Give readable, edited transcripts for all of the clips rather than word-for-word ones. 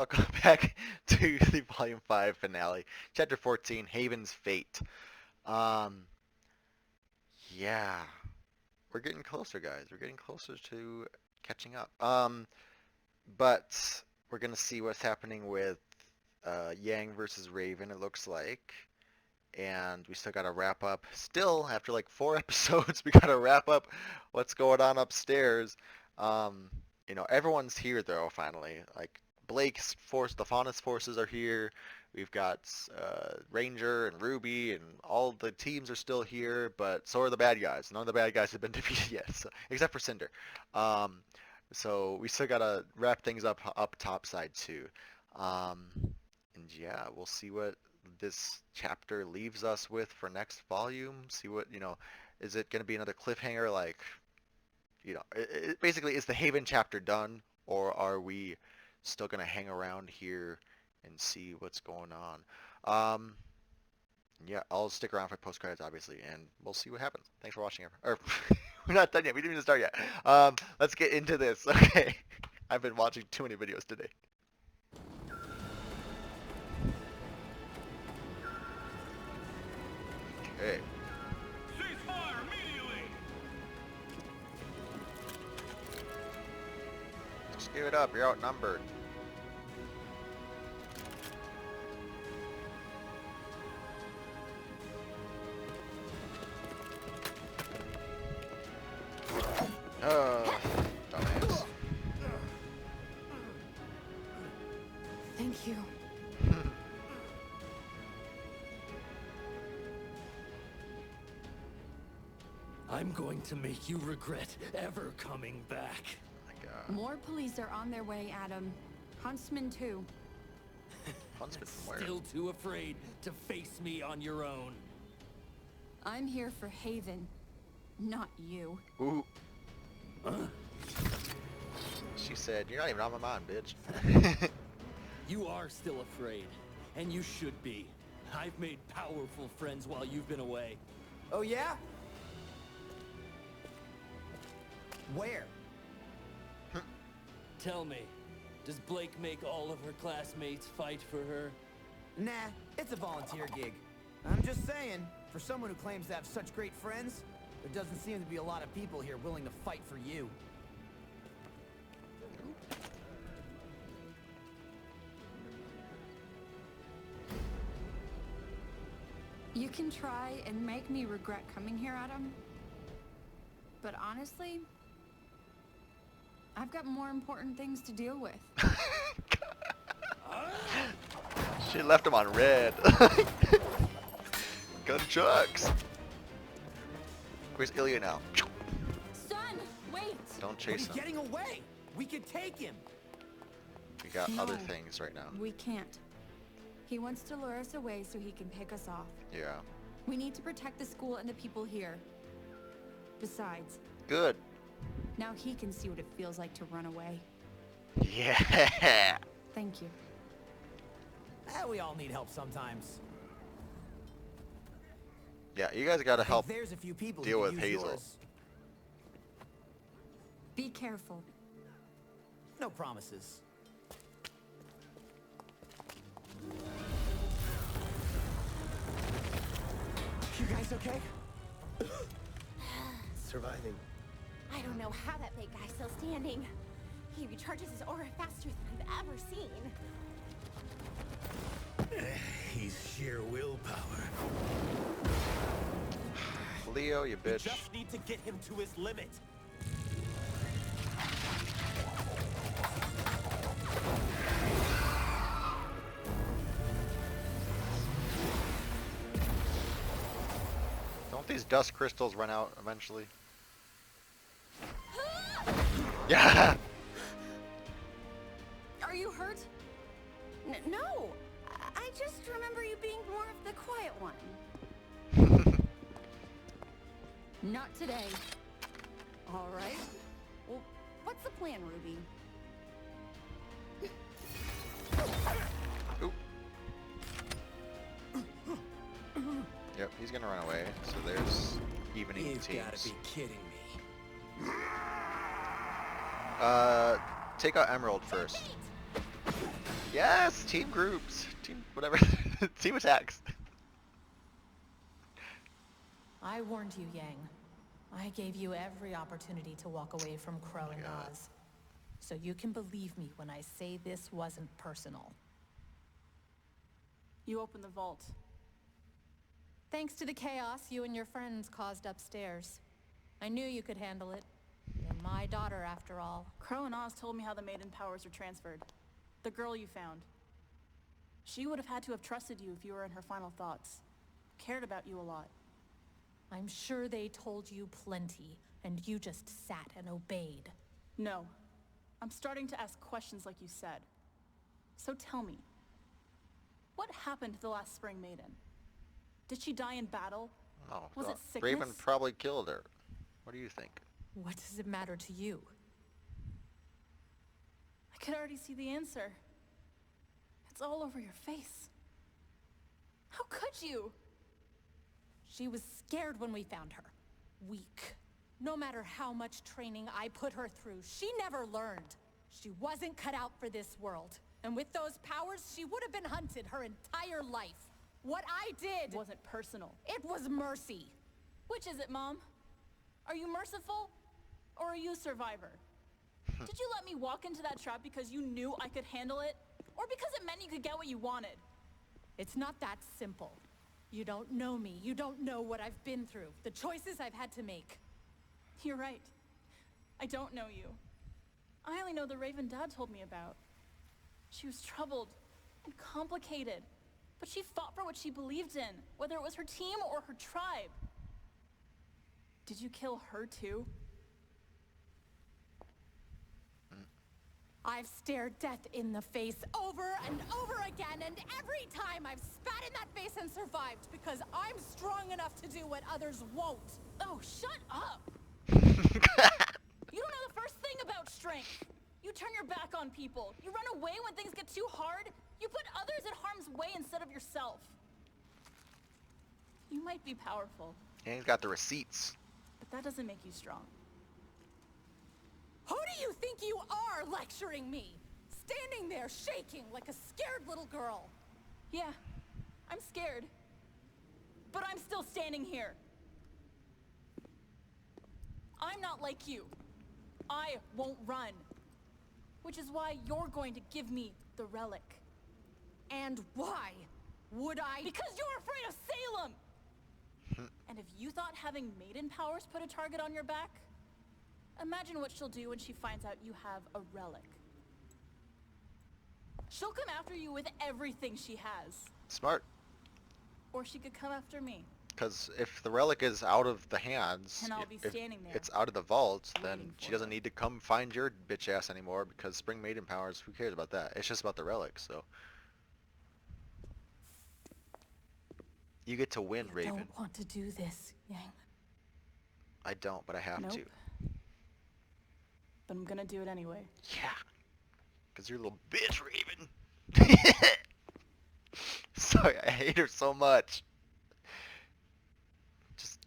welcome back to the Volume 5 finale, Chapter 14, Haven's Fate. Um, yeah, we're getting closer, guys. We're getting closer to catching up. But we're gonna see what's happening with Yang versus Raven, it looks like. And we still gotta wrap up. Still, after like 4 episodes, we gotta wrap up what's going on upstairs. Everyone's here though, finally. Like, Blake's force, the Faunus forces are here. We've got Ranger and Ruby, and all the teams are still here, but so are the bad guys. None of the bad guys have been defeated yet, so, except for Cinder. So we still gotta wrap things up top side too. And yeah, we'll see what this chapter leaves us with for next volume. See what, is it gonna be another cliffhanger like, basically, is the Haven chapter done, or are we still gonna hang around here and see what's going on? Yeah, I'll stick around for post credits, obviously, and we'll see what happens. Thanks for watching. Or we're not done yet. We didn't even start yet. Let's get into this. Okay, I've been watching too many videos today. Okay. Ceasefire immediately. Just give it up. You're outnumbered. Oh, dumbass. Thank you. I'm going to make you regret ever coming back. Oh my God. More police are on their way, Adam. Huntsman too. Huntsman from where? Still too afraid to face me on your own. I'm here for Haven, not you. Ooh. Huh? She said, "You're not even on my mind, bitch." You are still afraid, and you should be. I've made powerful friends while you've been away. Oh yeah? Where? Tell me, does Blake make all of her classmates fight for her? Nah, it's a volunteer gig. I'm just saying, for someone who claims to have such great friends, there doesn't seem to be a lot of people here willing to fight for you. You can try and make me regret coming here, Adam. But honestly, I've got more important things to deal with. She left him on red. Gun chucks. Where's Ilya now? Son, wait! Don't chase He's him. getting away! We could take him! We got other No. things right now. We can't. He wants to lure us away so he can pick us off. Yeah. We need to protect the school and the people here. Besides, Good. now he can see what it feels like to run away. Yeah. Thank you. We all need help sometimes. Yeah, you guys gotta help There's a few people who deal could with use Hazel. yours. Be careful. No promises. You guys okay? Surviving. I don't know how that big guy's still standing. He recharges his aura faster than I've ever seen. He's sheer willpower. Leo, you We bitch. just need to get him to his limit. Don't these dust crystals run out eventually? Yeah. Are you hurt? No, I just remember you being more of the quiet one. Not today. All right. Well, what's the plan, Ruby? Oop. Yep, he's gonna run away. So there's evening You've teams. gotta be kidding me. Take out Emerald first. Yes, team groups, team whatever, team attacks. I warned you, Yang. I gave you every opportunity to walk away from Crow and God. Oz. So you can believe me when I say this wasn't personal. You opened the vault. Thanks to the chaos you and your friends caused upstairs. I knew you could handle it. You're my daughter, after all. Crow and Oz told me how the maiden powers were transferred. The girl you found. She would have had to have trusted you if you were in her final thoughts. Cared about you a lot. I'm sure they told you plenty, and you just sat and obeyed. No. I'm starting to ask questions like you said. So tell me, what happened to the last Spring Maiden? Did she die in battle? Oh, Was well, it sickness? Raven probably killed her. What do you think? What does it matter to you? I could already see the answer. It's all over your face. How could you? She was scared when we found her. Weak. No matter how much training I put her through, she never learned. She wasn't cut out for this world. And with those powers, she would have been hunted her entire life. What I did Wasn't personal. it was mercy. Which is it, Mom? Are you merciful? Or are you a survivor? Did you let me walk into that trap because you knew I could handle it? Or because it meant you could get what you wanted? It's not that simple. You don't know me. You don't know what I've been through. The choices I've had to make. You're right. I don't know you. I only know the Raven Dad told me about. She was troubled and complicated, but she fought for what she believed in, whether it was her team or her tribe. Did you kill her too? I've stared death in the face over and over again, and every time I've spat in that face and survived because I'm strong enough to do what others won't. Oh, shut up! You don't know the first thing about strength. You turn your back on people. You run away when things get too hard. You put others in harm's way instead of yourself. You might be powerful, And he's got the receipts. but that doesn't make you strong. Who do you think you are lecturing me? Standing there shaking like a scared little girl. Yeah, I'm scared. But I'm still standing here. I'm not like you. I won't run. Which is why you're going to give me the relic. And why would I? Because you're afraid of Salem! And if you thought having maiden powers put a target on your back, imagine what she'll do when she finds out you have a relic. She'll come after you with everything she has. Smart. Or she could come after me. Because if the relic is out of the hands, And I'll be if standing there, it's out of the vault, then waiting she for doesn't her. need to come find your bitch ass anymore because Spring Maiden powers, who cares about that? It's just about the relic, so. You get to win, I Raven. don't want to do this, Yang. I don't, but I have Nope. to. But I'm gonna do it anyway. Yeah. Because you're a little bitch, Raven. Sorry, I hate her so much. Just.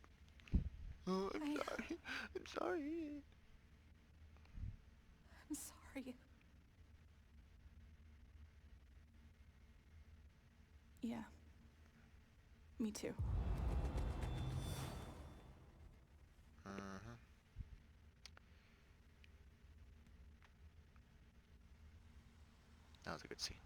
Oh, I'm sorry. I'm sorry. I'm sorry. Yeah. Me too. Mm-hmm. That was a good scene.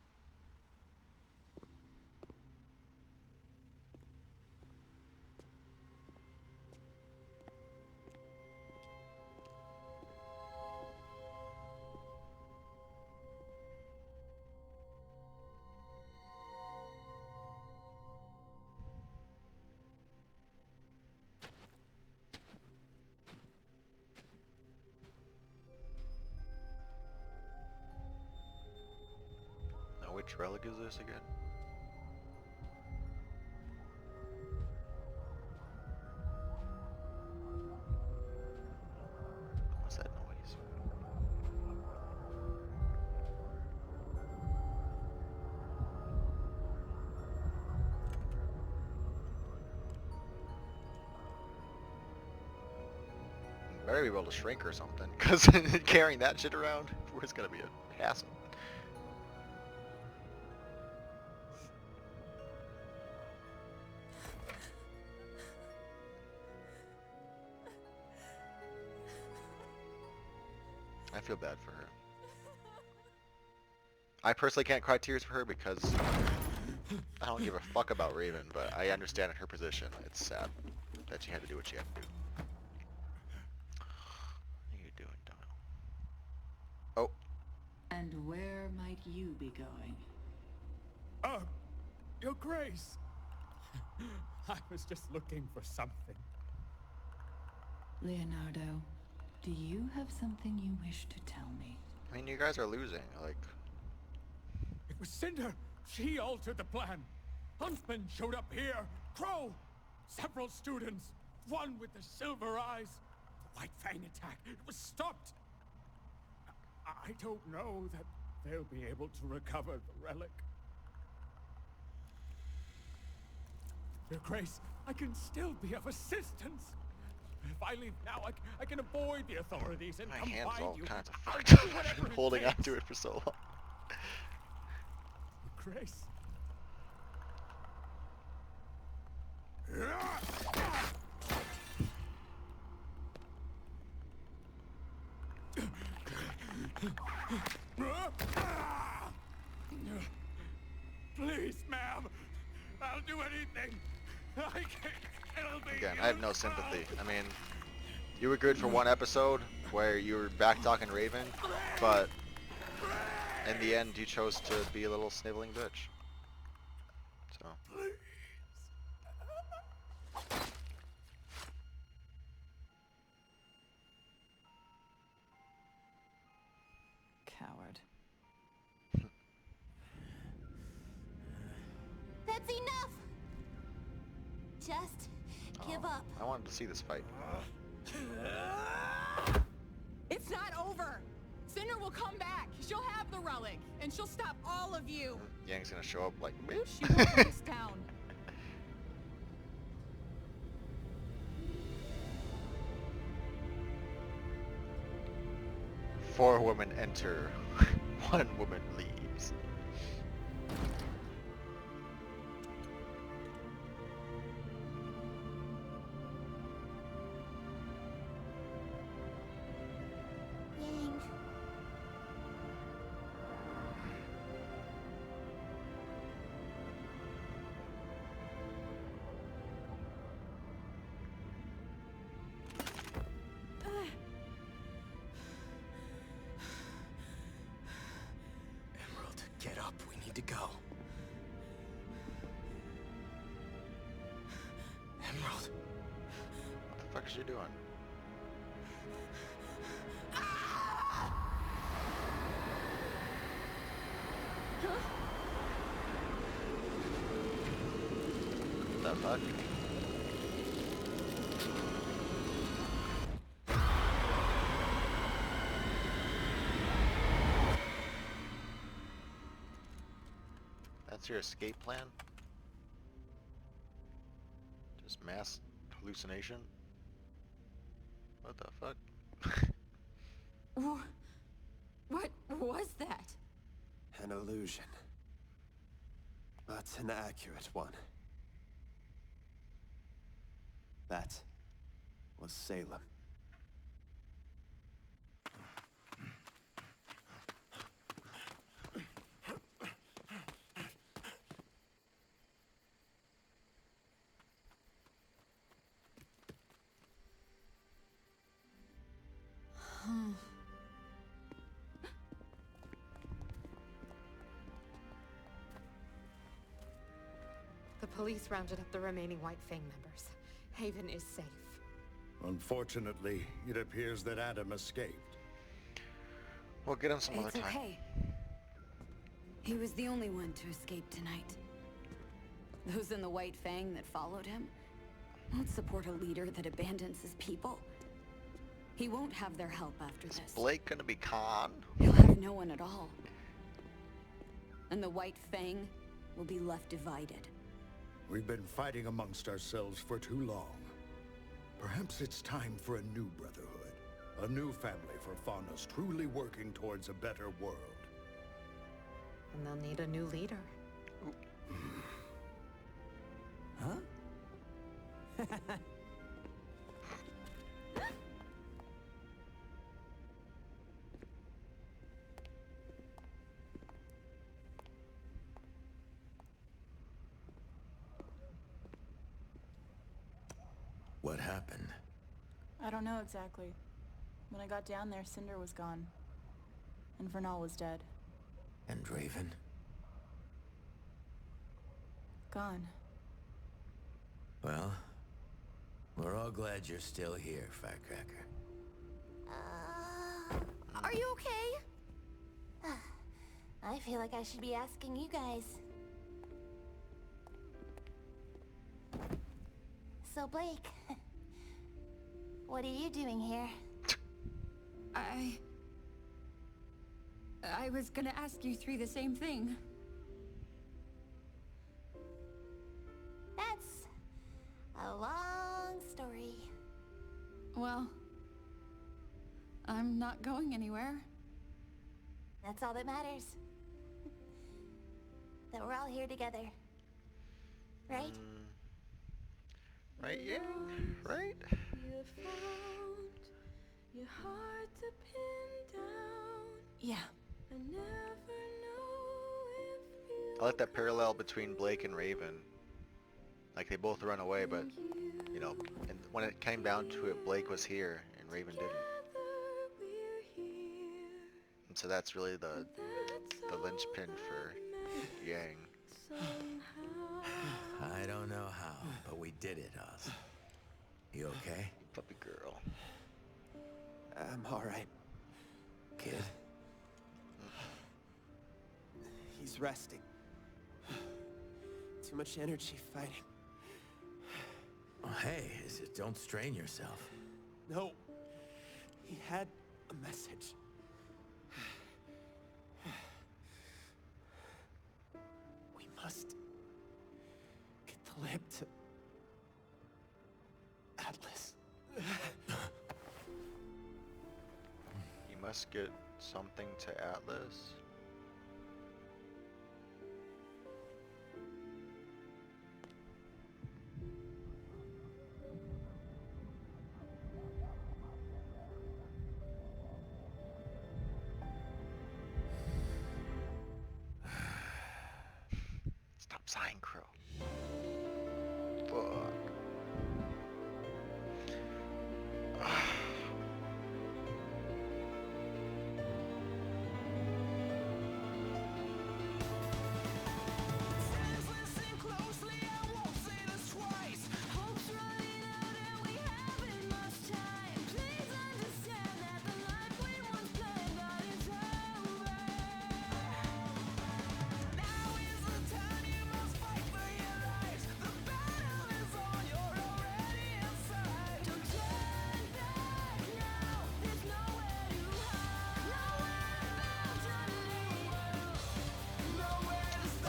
Now, which relic is this again? What's that noise? Better be able to shrink or something, because carrying that shit around was gonna be a hassle. I feel bad for her. I personally can't cry tears for her because I don't give a fuck about Raven, but I understand in her position. It's sad that she had to do what she had to do. What are you doing, Dono? Oh, And where might you be going? Your Grace. I was just looking for something. Leonardo, do you have something you wish to tell me? I mean, you guys are losing. Like, It was Cinder. She altered the plan. Huntsman showed up here. Crow. Several students. One with the silver eyes. The White Fang attack. It was stopped. I don't know that they'll be able to recover the relic. Your Grace, I can still be of assistance. If I leave now, I can avoid the authorities and my come hand's find all you. kinds of I'll fucked do up. I've whatever been it holding on takes. to it for so long. Your Grace. Please, ma'am. I'll do anything. I can't kill me. Again, I have no sympathy. I mean, you were good for one episode where you were back talking Raven, but in the end you chose to be a little sniveling bitch. So. Coward. That's enough! Just give up. I wanted to see this fight. It's not over. Cinder will come back. She'll have the relic, and she'll stop all of you. Yang's gonna show up like, "Boop." She won't let us down. Four women enter, one woman leaves. Yang. Emerald, get up. We need to go. Emerald. What the fuck is she doing? What the fuck? That's your escape plan? Just mass hallucination? What the fuck? What was that? An illusion. But an accurate one. That was Salem. The police rounded up the remaining White Fang members. Haven is safe. Unfortunately, it appears that Adam escaped. We'll get him some other It's time. okay. He was the only one to escape tonight. Those in the White Fang that followed him won't support a leader that abandons his people. He won't have their help after Is this. Blake gonna be Khan? He'll have no one at all. And the White Fang will be left divided. We've been fighting amongst ourselves for too long. Perhaps it's time for a new brotherhood. A new family for Fauna's, truly working towards a better world. And they'll need a new leader. Huh? what happened? I don't know exactly. When I got down there, Cinder was gone. And Vernal was dead. And Raven? Gone. Well, we're all glad you're still here, Firecracker. Are you okay? I feel like I should be asking you guys. So, Blake, what are you doing here? I was gonna ask you three the same thing. That's a long story. Well, I'm not going anywhere. That's all that matters. That we're all here together. Right? Right, yeah, right? You found your heart to pin down. Yeah. I never know if I like that parallel between Blake and Raven. Like, they both run away, but, you know, and when it came down to it, Blake was here, and Raven didn't. And so that's really the linchpin for Yang. I don't know how, but we did it, Oz. You okay? Puppy girl. I'm alright. Kid? He's resting. Too much energy fighting. Oh, hey, don't strain yourself. No. He had a message. We must get the lamp to Atlas. You must get something to Atlas. Stop sighing, Crow. Fuck.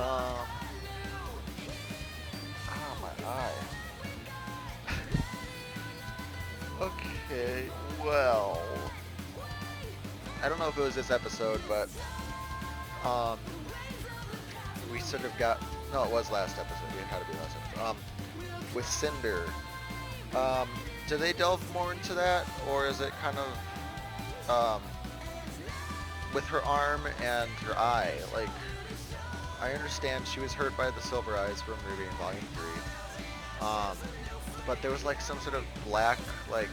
Oh, my eye. Okay, well, I don't know if it was this episode, but we sort of got, no, it was last episode. It had to be last episode. With Cinder, do they delve more into that, or is it kind of with her arm and her eye? Like, I understand she was hurt by the Silver Eyes from RWBY in Volume 3. But there was like some sort of black, like,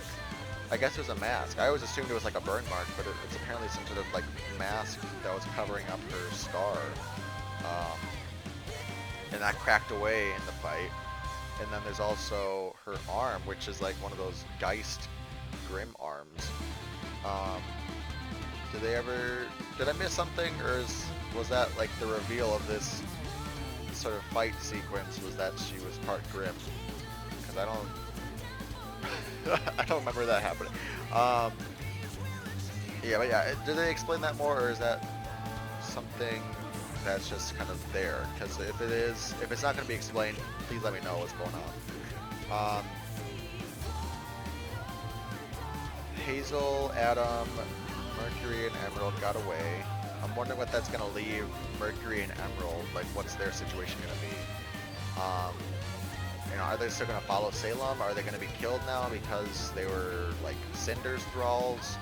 I guess it was a mask. I always assumed it was like a burn mark, but it's apparently some sort of like mask that was covering up her scar. And that cracked away in the fight. And then there's also her arm, which is like one of those Geist Grim arms. Did I miss something, or was that like the reveal of this sort of fight sequence, was that she was part Grim? Because I don't remember that happening. Yeah, but yeah, did they explain that more, or is that something that's just kind of there? Because if it's not going to be explained, please let me know what's going on. Hazel, Adam, Mercury, and Emerald got away. I'm wondering what that's going to leave Mercury and Emerald, like what's their situation going to be? You know, are they still going to follow Salem? Are they going to be killed now because they were like Cinder's thralls?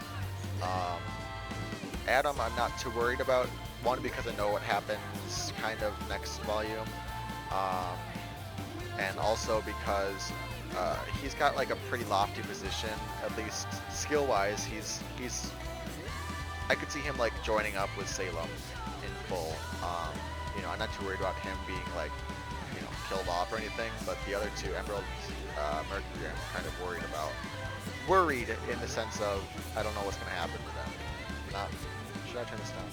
Adam, I'm not too worried about. One, because I know what happens kind of next volume. And also because he's got like a pretty lofty position, at least skill-wise. He's I could see him like joining up with Salem in full. You know, I'm not too worried about him being like, you know, killed off or anything. But the other two, Emerald, Mercury, I'm kind of worried about. Worried in the sense of I don't know what's gonna happen to them. Not. Should I turn this down?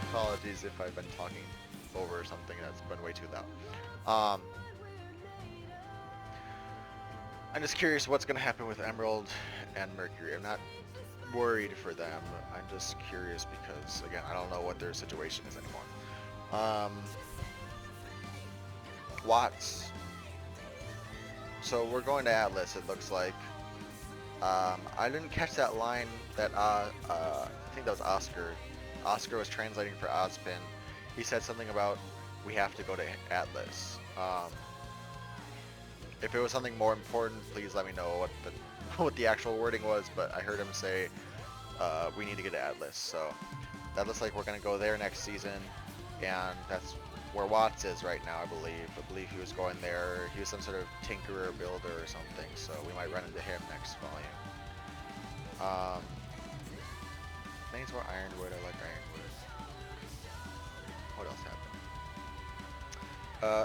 Apologies if I've been talking over something that's been way too loud. I'm just curious what's going to happen with Emerald and Mercury. I'm not worried for them. I'm just curious because, again, I don't know what their situation is anymore. Watts. So we're going to Atlas, it looks like. I didn't catch that line that, I think that was Oscar. Oscar was translating for Ozpin. He said something about, we have to go to Atlas. If it was something more important, please let me know what the actual wording was, but I heard him say, we need to get to Atlas. So that looks like we're going to go there next season, and that's where Watts is right now, I believe. I believe he was going there. He was some sort of tinkerer, builder, or something, so we might run into him next volume. Things more Ironwood. I like Ironwood. What else happened?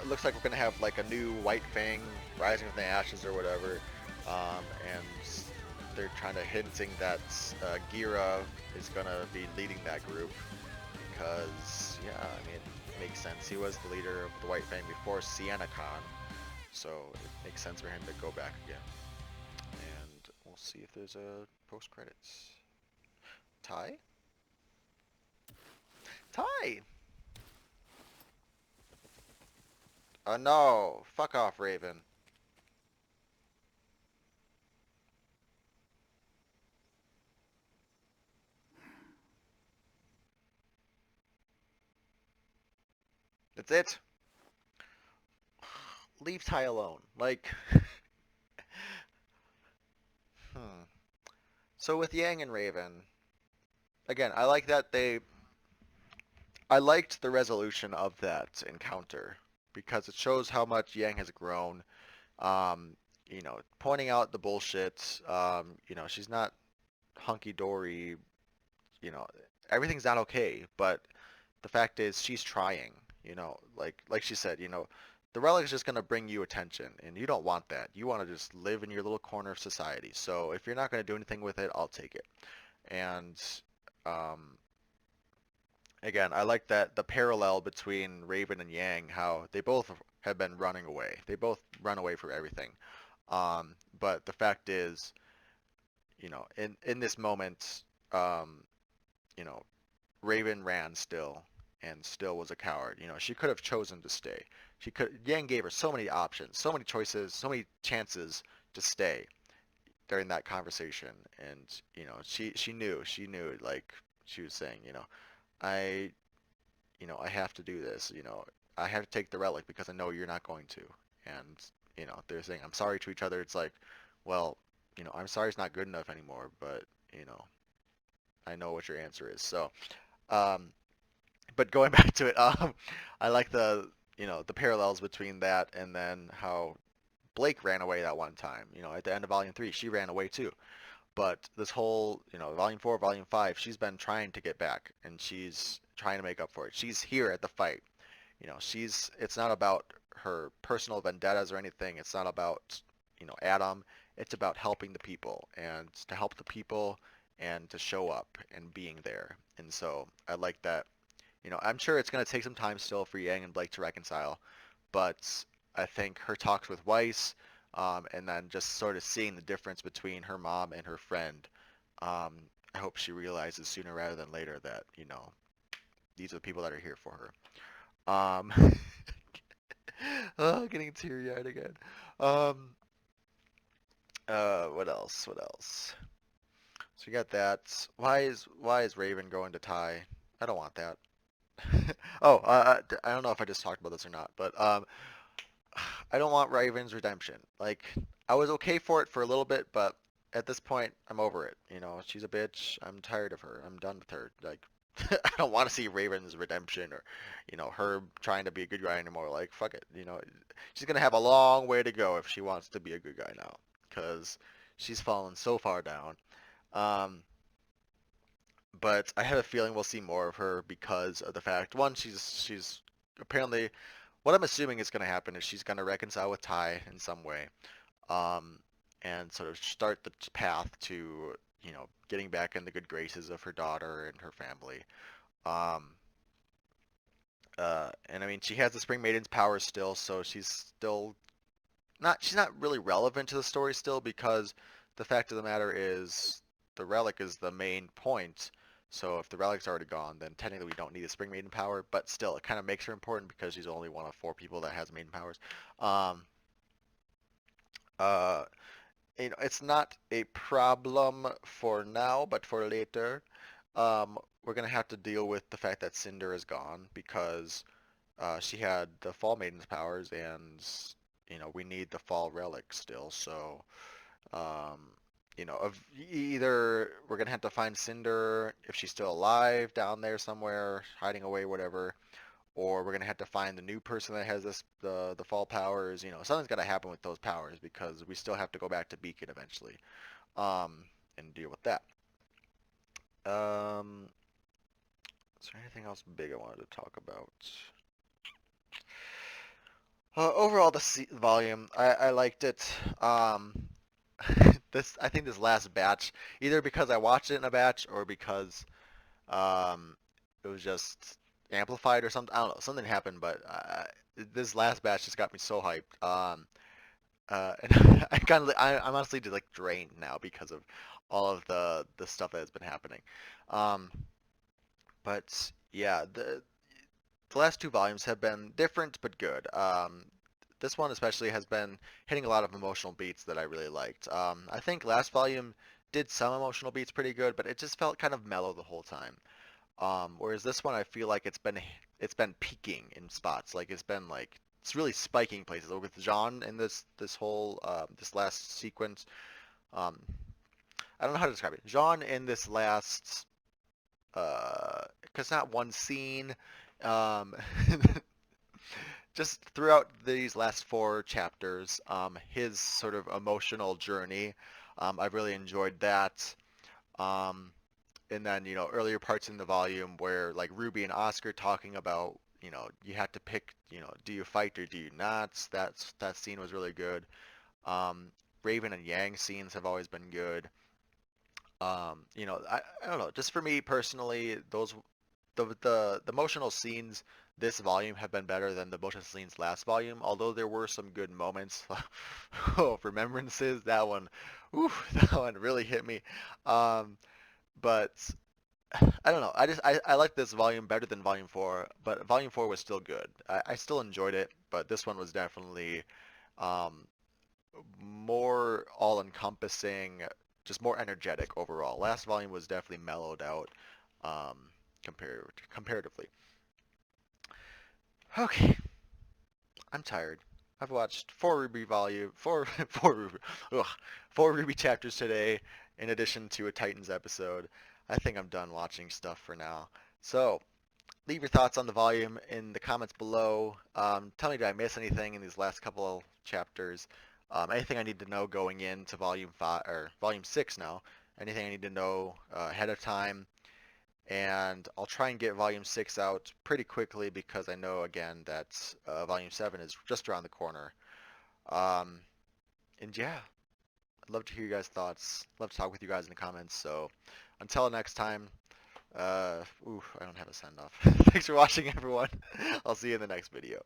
It looks like we're gonna have like a new White Fang rising from the ashes or whatever, and they're trying to hinting that Gira is gonna be leading that group because, yeah, I mean, it makes sense. He was the leader of the White Fang before SiennaCon, so it makes sense for him to go back again. And we'll see if there's a post credits. Ty? Ty! Oh no! Fuck off, Raven. That's it. Leave Ty alone. Like, So with Yang and Raven, again, I like that I liked the resolution of that encounter because it shows how much Yang has grown. You know, pointing out the bullshit. You know, she's not hunky-dory. You know, everything's not okay, but the fact is she's trying. You know, like she said, you know, the relic is just going to bring you attention, and you don't want that. You want to just live in your little corner of society. So if you're not going to do anything with it, I'll take it. And again, I like that the parallel between Raven and Yang, how they both have been running away. They both run away from everything. But the fact is, you know, in this moment, you know, Raven ran still and still was a coward. You know, she could have chosen to stay. Yang gave her so many options, so many choices, so many chances to stay during that conversation. And, you know, she knew, like she was saying, I, I have to do this, I have to take the relic because I know you're not going to. And, they're saying, I'm sorry to each other. It's like, well, I'm sorry is not good enough anymore, but, I know what your answer is. So, but going back to it, I like the parallels between that and then how Blake ran away that one time. At the end of Volume 3, she ran away too. But this whole, Volume 4, Volume 5, she's been trying to get back, and she's trying to make up for it. She's here at the fight. It's not about her personal vendettas or anything. It's not about, Adam. It's about helping the people, and to help the people and to show up and being there. And so I like that. I'm sure it's going to take some time still for Yang and Blake to reconcile, but I think her talks with Weiss, and then just sort of seeing the difference between her mom and her friend, I hope she realizes sooner rather than later that, these are the people that are here for her. Oh, getting teary-eyed again. What else? So you got that. Why is Raven going to Ty? I don't want that. Oh, I don't know if I just talked about this or not, but I don't want Raven's redemption. Like, I was okay for it for a little bit, but at this point, I'm over it. She's a bitch. I'm tired of her. I'm done with her. Like, I don't want to see Raven's redemption or, her trying to be a good guy anymore. Like, fuck it. She's going to have a long way to go if she wants to be a good guy now, because she's fallen so far down. Um, but I have a feeling we'll see more of her because of the fact, one, she's apparently, what I'm assuming is going to happen is she's going to reconcile with Ty in some way, um, and sort of start the path to, getting back in the good graces of her daughter and her family. Um, and I mean, she has the Spring Maiden's powers still, so she's not really relevant to the story still, because the fact of the matter is the relic is the main point. So if the relic's already gone, then technically we don't need a Spring Maiden power, but still it kind of makes her important because she's only one of 4 people that has Maiden powers. Um, uh, it's not a problem for now, but for later, we're gonna have to deal with the fact that Cinder is gone because she had the Fall Maiden's powers, and we need the Fall relic still. So, either we're gonna have to find Cinder if she's still alive down there somewhere, hiding away, whatever, or we're gonna have to find the new person that has the Fall powers. Something's gotta happen with those powers because we still have to go back to Beacon eventually, and deal with that. Is there anything else big I wanted to talk about? Overall, the volume, I liked it. I think this last batch, either because I watched it in a batch or because it was just amplified or something. I don't know, something happened, but this last batch just got me so hyped. And I'm honestly just like drained now because of all of the stuff that has been happening. Um, but yeah, the last 2 volumes have been different but good. This one especially has been hitting a lot of emotional beats that I really liked. I think last volume did some emotional beats pretty good, but it just felt kind of mellow the whole time. Whereas this one, I feel like it's been peaking in spots. Like it's really spiking places. Like with Jean in this whole this last sequence. Um, I don't know how to describe it. Jean in this last because not one scene. Um, just throughout these last 4 chapters, his sort of emotional journey, I've really enjoyed that. Um, and then, earlier parts in the volume where like Ruby and Oscar talking about, you have to pick, do you fight or do you not? That scene was really good. Um, Raven and Yang scenes have always been good. I don't know. Just for me personally, the emotional scenes this volume have been better than the emotional scenes last volume. Although there were some good moments. Oh, remembrances, that one, oof, that one really hit me. But I don't know. I like this volume better than volume 4, but volume 4 was still good. I still enjoyed it, but this one was definitely um, more all-encompassing, just more energetic overall. Last volume was definitely mellowed out um, comparatively. Okay, I'm tired. I've watched 4 RWBY chapters today, in addition to a Titans episode. I think I'm done watching stuff for now. So, leave your thoughts on the volume in the comments below. Tell me, did I miss anything in these last couple of chapters? Anything I need to know going into volume 5 or volume 6 now? Anything I need to know ahead of time? And I'll try and get volume 6 out pretty quickly because I know again that volume 7 is just around the corner. Um, and yeah, I'd love to hear you guys' thoughts. Love to talk with you guys in the comments. So until next time, I don't have a send off. Thanks for watching, everyone. I'll see you in the next video.